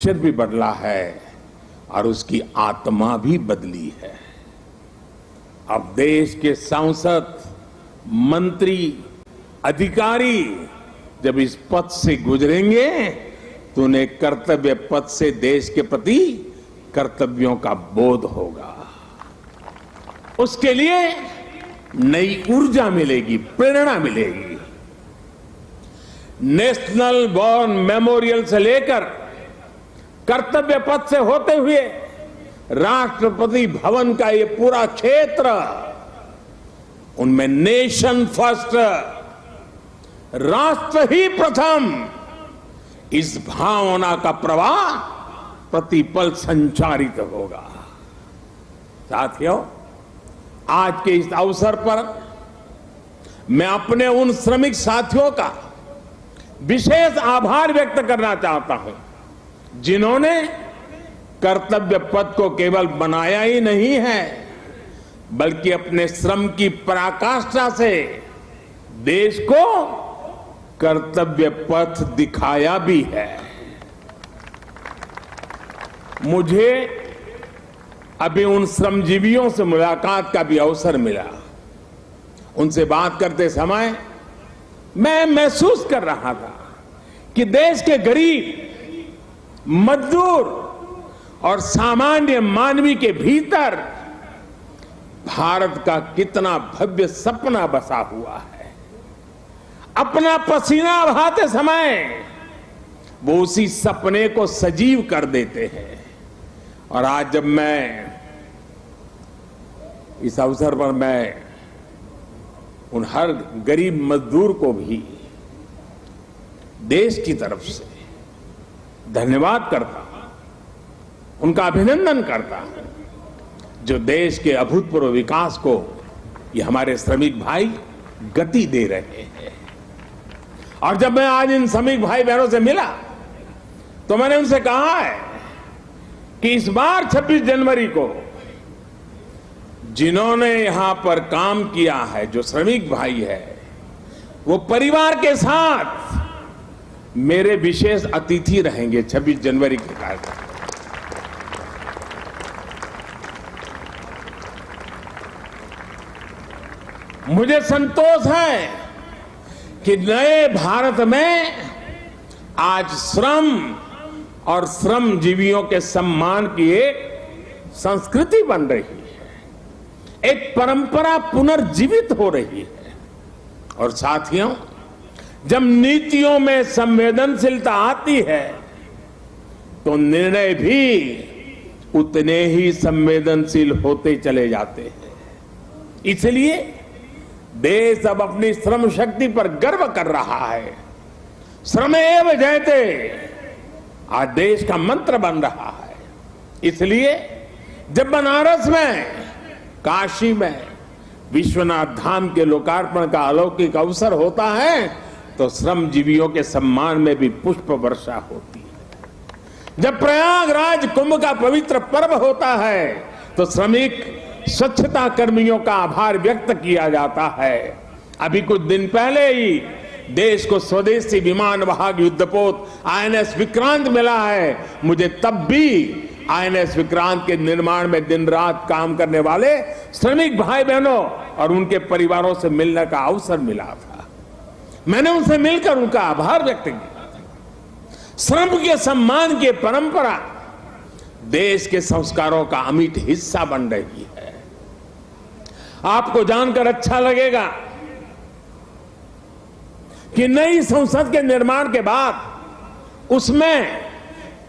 अक्षर भी बदला है और उसकी आत्मा भी बदली है। अब देश के सांसद, मंत्री, अधिकारी जब इस पथ से गुजरेंगे तो उन्हें कर्तव्य पथ से देश के प्रति कर्तव्यों का बोध होगा। उसके लिए नई ऊर्जा मिलेगी, प्रेरणा मिलेगी। नेशनल वॉर मेमोरियल से लेकर कर्तव्य पथ से होते हुए राष्ट्रपति भवन का ये पूरा क्षेत्र, उनमें नेशन फर्स्ट, राष्ट्र ही प्रथम, इस भावना का प्रवाह प्रतिपल संचारित होगा। साथियों, आज के इस अवसर पर मैं अपने उन श्रमिक साथियों का विशेष आभार व्यक्त करना चाहता हूं जिन्होंने कर्तव्य पथ को केवल बनाया ही नहीं है बल्कि अपने श्रम की पराकाष्ठा से देश को कर्तव्य पथ दिखाया भी है। मुझे अभी उन श्रमजीवियों से मुलाकात का भी अवसर मिला। उनसे बात करते समय मैं महसूस कर रहा था कि देश के गरीब, मजदूर और सामान्य मानवी के भीतर भारत का कितना भव्य सपना बसा हुआ है। अपना पसीना बहाते समय वो उसी सपने को सजीव कर देते हैं। और आज जब मैं इस अवसर पर मैं उन हर गरीब मजदूर को भी देश की तरफ से धन्यवाद करता हूं, उनका अभिनंदन करता हूं, जो देश के अभूतपूर्व विकास को ये हमारे श्रमिक भाई गति दे रहे हैं। और जब मैं आज इन श्रमिक भाई बहनों से मिला तो मैंने उनसे कहा है कि इस बार 26 जनवरी को जिन्होंने यहां पर काम किया है, जो श्रमिक भाई है, वो परिवार के साथ मेरे विशेष अतिथि रहेंगे 26 जनवरी के कार्यक्रम। मुझे संतोष है कि नए भारत में आज श्रम और श्रमजीवियों के सम्मान की एक संस्कृति बन रही है, एक परंपरा पुनर्जीवित हो रही है। और साथियों, जब नीतियों में संवेदनशीलता आती है तो निर्णय भी उतने ही संवेदनशील होते चले जाते हैं। इसलिए देश अब अपनी श्रम शक्ति पर गर्व कर रहा है। श्रमेव जयते आज देश का मंत्र बन रहा है। इसलिए जब बनारस में, काशी में विश्वनाथ धाम के लोकार्पण का अलौकिक अवसर होता है तो श्रमजीवियों के सम्मान में भी पुष्प वर्षा होती है। जब प्रयागराज कुंभ का पवित्र पर्व होता है तो श्रमिक स्वच्छता कर्मियों का आभार व्यक्त किया जाता है। अभी कुछ दिन पहले ही देश को स्वदेशी विमान वाहक युद्धपोत आईएनएस विक्रांत मिला है। मुझे तब भी आईएनएस विक्रांत के निर्माण में दिन रात काम करने वाले श्रमिक भाई बहनों और उनके परिवारों से मिलने का अवसर मिला था। मैंने उनसे मिलकर उनका आभार व्यक्त किया। श्रम के सम्मान की परंपरा देश के संस्कारों का अमिट हिस्सा बन रही है। आपको जानकर अच्छा लगेगा कि नई संसद के निर्माण के बाद उसमें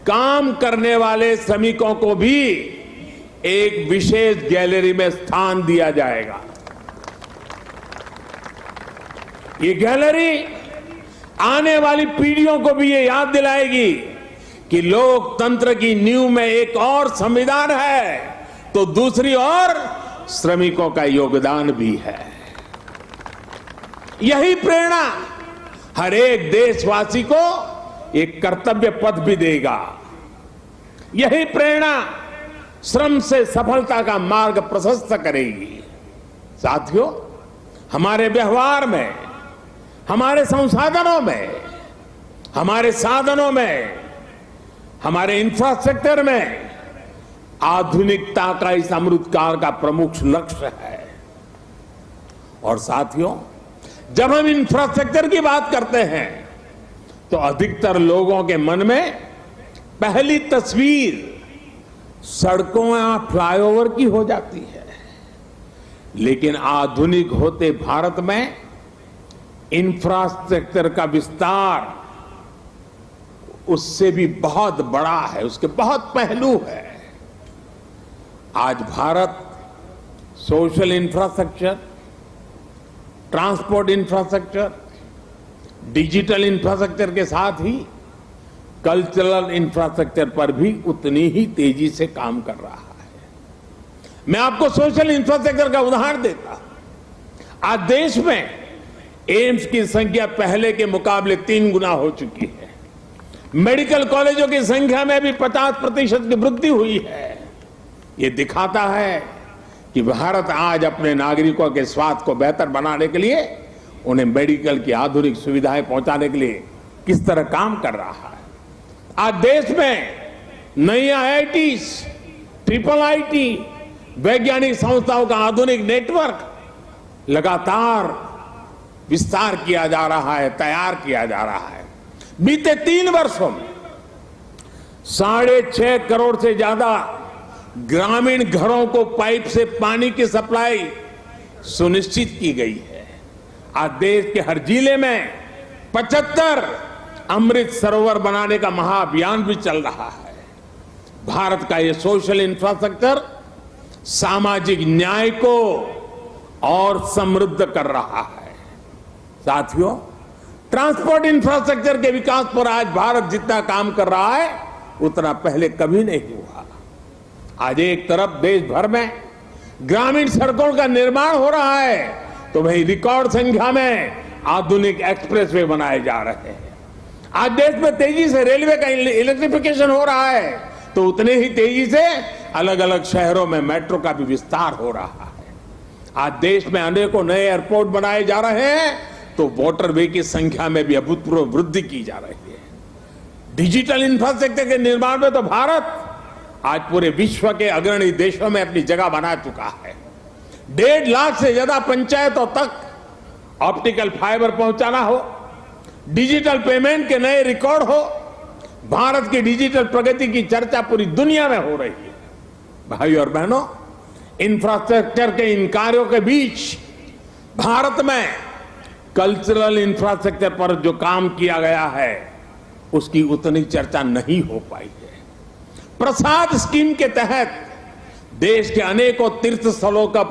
काम करने वाले श्रमिकों को भी एक विशेष गैलरी में स्थान दिया जाएगा। ये गैलरी आने वाली पीढ़ियों को भी ये याद दिलाएगी कि लोकतंत्र की नींव में एक और संविधान है तो दूसरी ओर श्रमिकों का योगदान भी है। यही प्रेरणा हर एक देशवासी को एक कर्तव्य पथ भी देगा। यही प्रेरणा श्रम से सफलता का मार्ग प्रशस्त करेगी। साथियों, हमारे व्यवहार में, हमारे संसाधनों में, हमारे साधनों में हमारे इंफ्रास्ट्रक्चर में आधुनिकता का इस अमृतकाल का प्रमुख लक्ष्य है। और साथियों, जब हम इंफ्रास्ट्रक्चर की बात करते हैं तो अधिकतर लोगों के मन में पहली तस्वीर सड़कों या फ्लाईओवर की हो जाती है। लेकिन आधुनिक होते भारत में इंफ्रास्ट्रक्चर का विस्तार उससे भी बहुत बड़ा है, उसके बहुत पहलू है। आज Bharat social infrastructure, transport infrastructure, digital infrastructure के साथ ही कल्चरल इंफ्रास्ट्रक्चर पर भी उतनी ही तेजी से काम कर रहा है। मैं आपको सोशल इंफ्रास्ट्रक्चर का उदाहरण देता हूं। आज देश में एम्स की संख्या पहले के मुकाबले 3 गुना हो चुकी है। मेडिकल कॉलेजों की संख्या में भी 50% की वृद्धि हुई है। ये दिखाता है कि भारत आज अपने नागरिकों के स्वास्थ्य को बेहतर बनाने के लिए, उन्हें मेडिकल की आधुनिक सुविधाएं पहुंचाने के लिए किस तरह काम कर रहा है। आज देश में नई IITs, IIIT, वैज्ञानिक संस्थाओं का आधुनिक नेटवर्क लगातार विस्तार किया जा रहा है, तैयार किया जा रहा है। बीते 3 वर्षों में 6.5 करोड़ से ज्यादा ग्रामीण घरों को पाइप से पानी की सप्लाई सुनिश्चित की गई है। आज देश के हर जिले में 75 अमृत सरोवर बनाने का महाअभियान भी चल रहा है। भारत का ये सोशल इंफ्रास्ट्रक्चर सामाजिक न्याय को और समृद्ध कर रहा है। साथियों, ट्रांसपोर्ट इंफ्रास्ट्रक्चर के विकास पर आज भारत जितना काम कर रहा है उतना पहले कभी नहीं हुआ। आज एक तरफ देश भर में ग्रामीण सड़कों का निर्माण हो रहा है तो वहीं रिकॉर्ड संख्या में आधुनिक एक्सप्रेसवे बनाए जा रहे हैं। आज देश में तेजी से रेलवे का इलेक्ट्रिफिकेशन हो रहा है तो उतने ही तेजी से अलग अलग शहरों में मेट्रो का भी विस्तार हो रहा है। आज देश में अनेकों नए एयरपोर्ट बनाए जा रहे हैं तो वाटरवे की संख्या में भी अभूतपूर्व वृद्धि की जा रही है। डिजिटल इंफ्रास्ट्रक्चर के निर्माण में तो भारत आज पूरे विश्व के अग्रणी देशों में अपनी जगह बना चुका है। 1.5 लाख से ज्यादा पंचायतों तक ऑप्टिकल फाइबर पहुंचाना हो, डिजिटल पेमेंट के नए रिकॉर्ड हो, भारत की डिजिटल प्रगति की चर्चा पूरी दुनिया में हो रही है। भाई और बहनों, इंफ्रास्ट्रक्चर के इन कार्यों के बीच भारत में कल्चरल इंफ्रास्ट्रक्चर पर जो काम किया गया है उसकी उतनी चर्चा नहीं हो पाई है। प्रसाद स्कीम के तहत देश के अनेकों तीर्थ स्थलों का